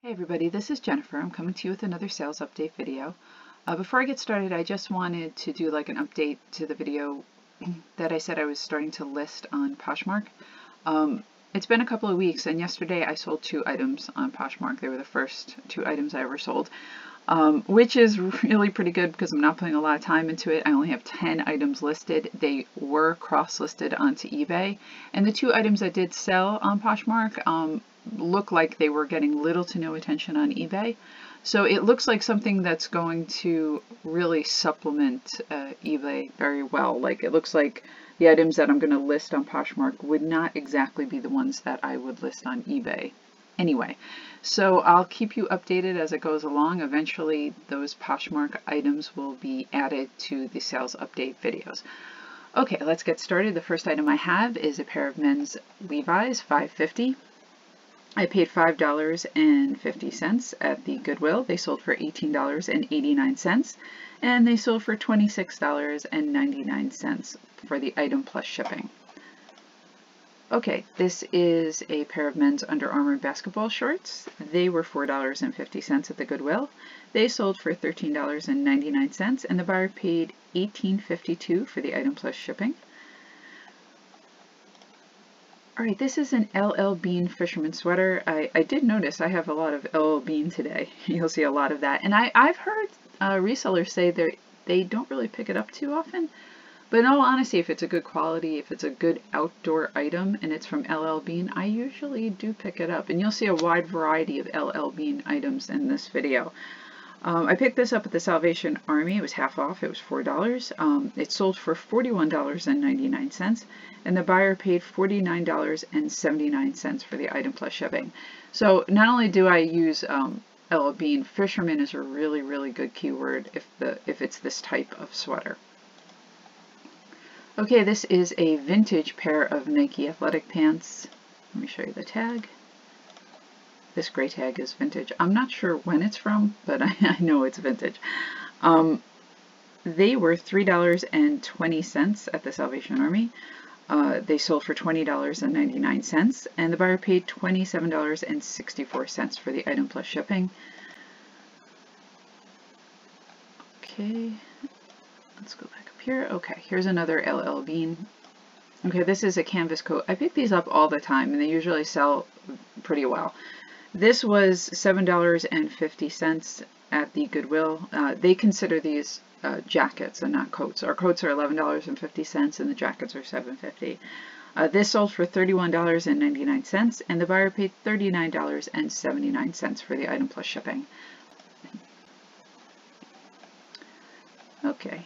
Hey everybody, this is Jennifer. I'm coming to you with another sales update video. Before I get started, I just wanted to do like an update to the video that I said I was starting to list on Poshmark. It's been a couple of weeks, and yesterday I sold 2 items on Poshmark. They were the first 2 items I ever sold, which is really pretty good because I'm not putting a lot of time into it. I only have 10 items listed. They were cross-listed onto eBay, and the 2 items I did sell on Poshmark look like they were getting little to no attention on eBay. So it looks like something that's going to really supplement eBay very well. Like, it looks like the items that I'm going to list on Poshmark would not exactly be the ones that I would list on eBay anyway. So I'll keep you updated as it goes along. Eventually those Poshmark items will be added to the sales update videos. Okay, let's get started. The first item I have is a pair of men's Levi's 550. I paid $5.50 at the Goodwill. They sold for $18.89, and they sold for $26.99 for the item plus shipping. Okay, this is a pair of men's Under Armour basketball shorts. They were $4.50 at the Goodwill. They sold for $13.99, and the buyer paid $18.52 for the item plus shipping. Alright, this is an LL Bean fisherman sweater. I did notice I have a lot of LL Bean today. You'll see a lot of that. And I've heard resellers say they don't really pick it up too often. But in all honesty, if it's a good quality, if it's a good outdoor item and it's from LL Bean, I usually do pick it up. And you'll see a wide variety of LL Bean items in this video. I picked this up at the Salvation Army. It was half off. It was $4. It sold for $41.99, and the buyer paid $49.79 for the item plus shipping. So not only do I use LL Bean, fisherman is a really, really good keyword if it's this type of sweater. Okay, this is a vintage pair of Nike athletic pants. Let me show you the tag. This gray tag is vintage. I'm not sure when it's from, but I know it's vintage. They were $3.20 at the Salvation Army. They sold for $20.99, and the buyer paid $27.64 for the item plus shipping. Okay, let's go back up here. Okay, here's another LL Bean. Okay, this is a canvas coat. I pick these up all the time, and they usually sell pretty well. This was $7.50 at the Goodwill. They consider these jackets and not coats. Our coats are $11.50 and the jackets are $7.50. This sold for $31.99, and the buyer paid $39.79 for the item plus shipping. Okay.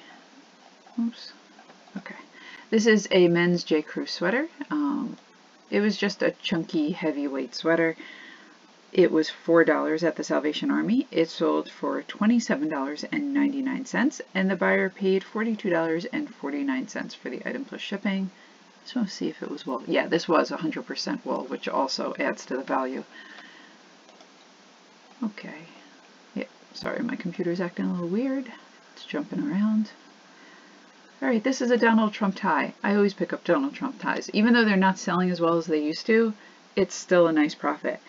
Oops. Okay. This is a men's J. Crew sweater. It was just a chunky heavyweight sweater. It was $4 at the Salvation Army. It sold for $27.99, and the buyer paid $42.49 for the item plus shipping. Just want to see if it was wool. Yeah, this was 100% wool, which also adds to the value. Okay. Yeah, sorry, my computer's acting a little weird. It's jumping around. Alright, this is a Donald Trump tie. I always pick up Donald Trump ties. Even though they're not selling as well as they used to, it's still a nice profit.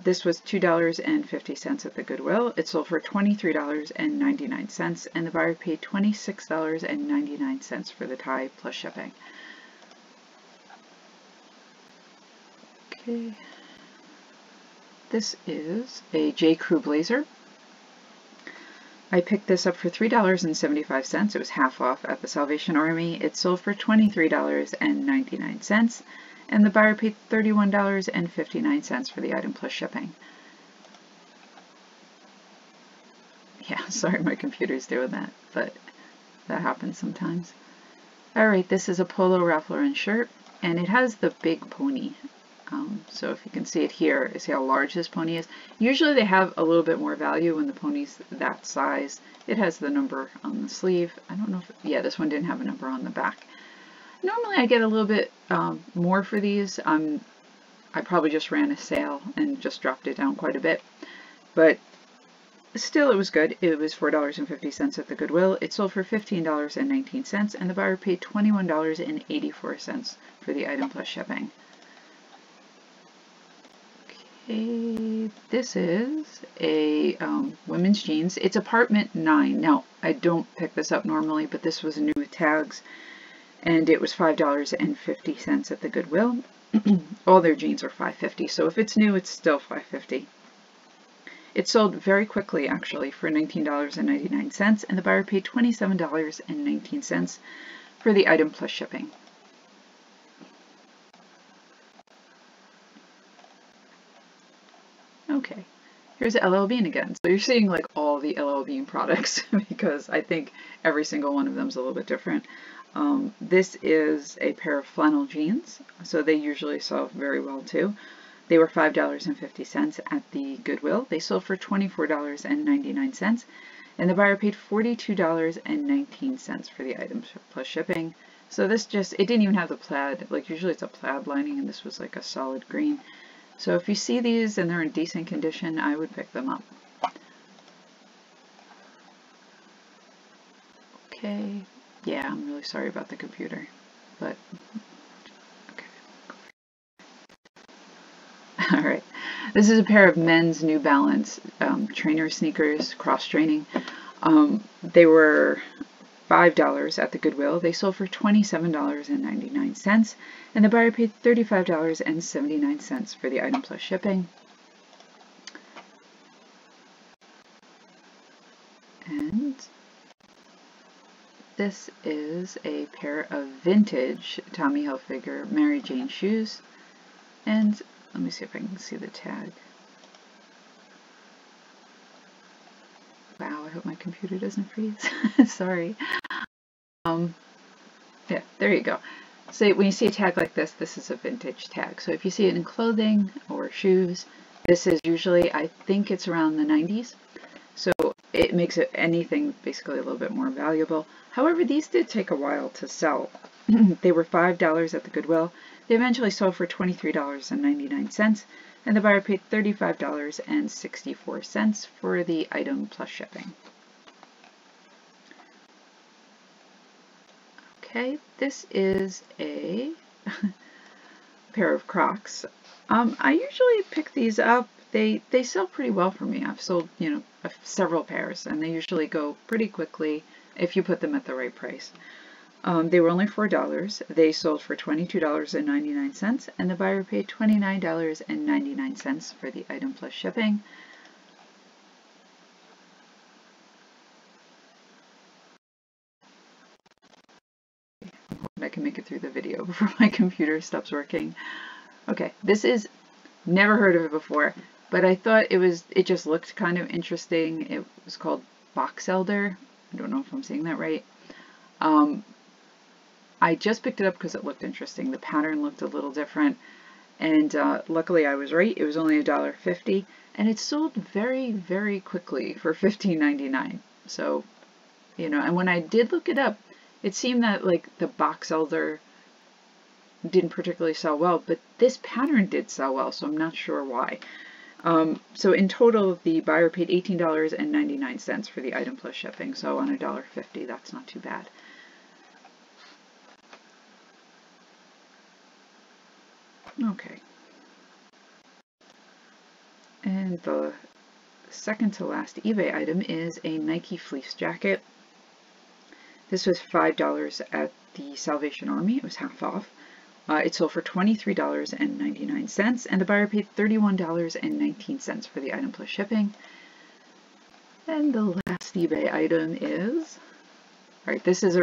This was $2.50 at the Goodwill. It sold for $23.99, and the buyer paid $26.99 for the tie plus shipping. Okay. This is a J. Crew blazer. I picked this up for $3.75. It was half off at the Salvation Army. It sold for $23.99. and the buyer paid $31.59 for the item plus shipping. Yeah, sorry my computer's doing that, but that happens sometimes. Alright, this is a Polo Ralph Lauren shirt, and it has the big pony. So if you can see it here, see how large this pony is. Usually they have a little bit more value when the pony's that size. It has the number on the sleeve. I don't know if, yeah, this one didn't have a number on the back. Normally I get a little bit more for these. I probably just ran a sale and just dropped it down quite a bit. But still, it was good. It was $4.50 at the Goodwill. It sold for $15.19, and the buyer paid $21.84 for the item plus shipping. Okay, Okay, this is a women's jeans. It's apartment 9. Now, I don't pick this up normally, but this was new with tags, and it was $5.50 at the Goodwill. All their jeans are $5.50, so if it's new, it's still $5.50. It sold very quickly, actually, for $19.99, and the buyer paid $27.19 for the item plus shipping. Okay, here's LL Bean again. So you're seeing like all the LL Bean products because I think every single one of them is a little bit different. This is a pair of flannel jeans, so they usually sell very well too. They were $5.50 at the Goodwill. They sold for $24.99, and the buyer paid $42.19 for the items plus shipping. So this just, it didn't even have the plaid, like usually it's a plaid lining, and this was like a solid green. So if you see these and they're in decent condition, I would pick them up. Okay, yeah, I'm really sorry about the computer, but okay. All right, this is a pair of men's New Balance trainer sneakers, cross training. They were $5 at the Goodwill. They sold for $27.99, and the buyer paid $35.79 for the item plus shipping. And this is a pair of vintage Tommy Hilfiger Mary Jane shoes. And let me see if I can see the tag. Wow, I hope my computer doesn't freeze. Sorry. Yeah, there you go. So when you see a tag like this, this is a vintage tag. So if you see it in clothing or shoes, this is usually, I think it's around the 90s. So it makes it anything basically a little bit more valuable. However, these did take a while to sell. They were $5 at the Goodwill. They eventually sold for $23.99, and the buyer paid $35.64 for the item plus shipping. Okay, this is a pair of Crocs. I usually pick these up. They sell pretty well for me. I've sold, you know, several pairs, and they usually go pretty quickly if you put them at the right price. They were only $4. They sold for $22.99, and the buyer paid $29.99 for the item plus shipping. I can make it through the video before my computer stops working. Okay, this is, never heard of it before, but I thought it just looked kind of interesting. It was called Box Elder. I don't know if I'm saying that right. I just picked it up because it looked interesting. The pattern looked a little different, and luckily I was right. It was only $1.50, and it sold very, very quickly for $15.99. So, you know, and when I did look it up, it seemed that like the Box Elder didn't particularly sell well, but this pattern did sell well, so I'm not sure why. So in total, the buyer paid $18.99 for the item plus shipping, so on $1.50, that's not too bad. Okay. And the second to last eBay item is a Nike fleece jacket. This was $5 at the Salvation Army. It was half off. It sold for $23.99, and the buyer paid $31.19 for the item plus shipping. And the last eBay item is, all right, this is a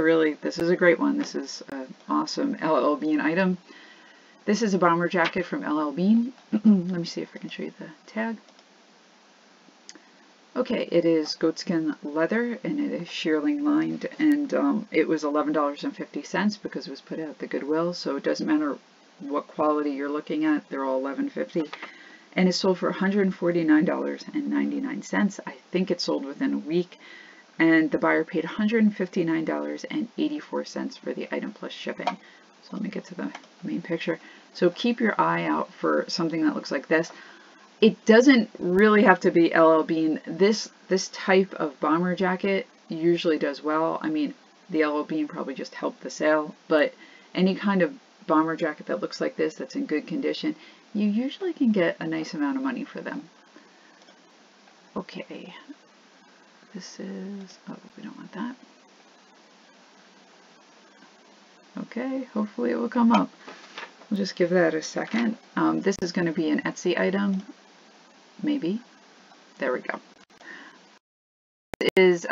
great one. This is an awesome LL Bean item. This is a bomber jacket from LL Bean. Let me see if I can show you the tag. Okay, it is goatskin leather, and it is shearling lined, and it was $11.50 because it was put out at the Goodwill, so it doesn't matter what quality you're looking at, they're all $11.50. And it sold for $149.99. I think it sold within a week, and the buyer paid $159.84 for the item plus shipping. So let me get to the main picture. So keep your eye out for something that looks like this. It doesn't really have to be LL Bean. This type of bomber jacket usually does well. I mean, the LL Bean probably just helped the sale, but any kind of bomber jacket that looks like this, that's in good condition, you usually can get a nice amount of money for them. Okay, this is, oh, we don't want that. Okay, hopefully it will come up. We'll just give that a second. This is going to be an Etsy item, maybe. There we go. It is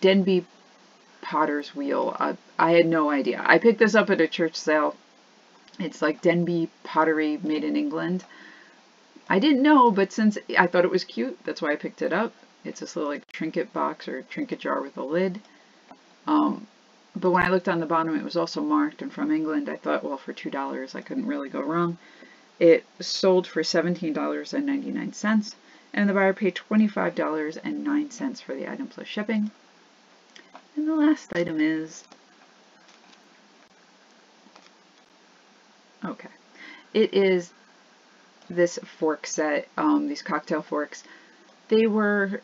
Denby Potter's Wheel. I had no idea. I picked this up at a church sale. It's like Denby pottery made in England. I didn't know, but since I thought it was cute, that's why I picked it up. It's this little like trinket box or trinket jar with a lid. But when I looked on the bottom, it was also marked and from England. I thought, well, for $2, I couldn't really go wrong. It sold for $17.99, and the buyer paid $25.09 for the item plus shipping. And the last item is, okay, it is this fork set, these cocktail forks. They were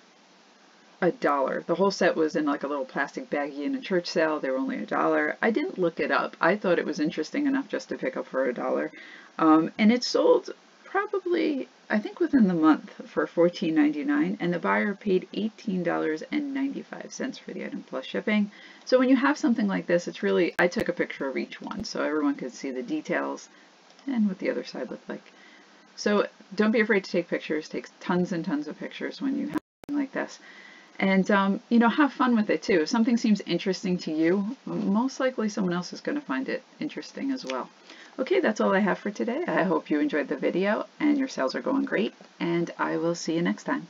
$1. The whole set was in like a little plastic baggie in a church sale. They were only $1. I didn't look it up. I thought it was interesting enough just to pick up for $1. And it sold probably, I think within the month, for $14.99, and the buyer paid $18.95 for the item plus shipping. So when you have something like this, it's really, I took a picture of each one so everyone could see the details and what the other side looked like. So don't be afraid to take pictures. Take tons and tons of pictures when you have something like this. And, you know, have fun with it too. If something seems interesting to you, most likely someone else is going to find it interesting as well. Okay, that's all I have for today. I hope you enjoyed the video and your sales are going great, and I will see you next time.